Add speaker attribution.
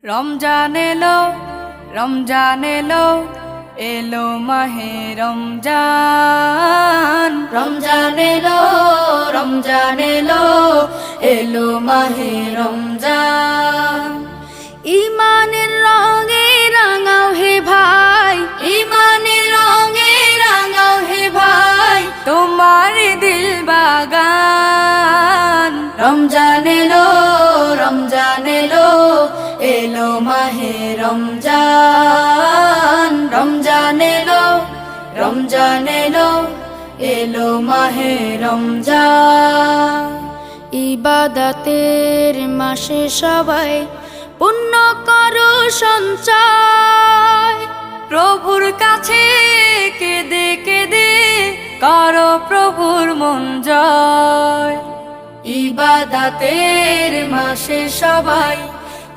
Speaker 1: রমজান এলো, রমজান এলো, এলো মাহে রমজান। রমজান এলো, রমজান এলো, এলো মাহে রমজান। ইমানের রঙে রাঙাও হে ভাই, ইমানের রঙে রাঙাও হে ভাই, তোমার দিল বাগান। রমজান এলো, রমজান এলো, এলো মাহে রমজান। রমজান এলো, রমজান এলো, এলো মাহে রমজান। ইবাদতের মাসে সবাই পুণ্য করো সঞ্চয়, প্রভুর কাছে কেঁদে কেঁদে করো প্রভুর মন জয়। ইবাদতের মাসে সবাই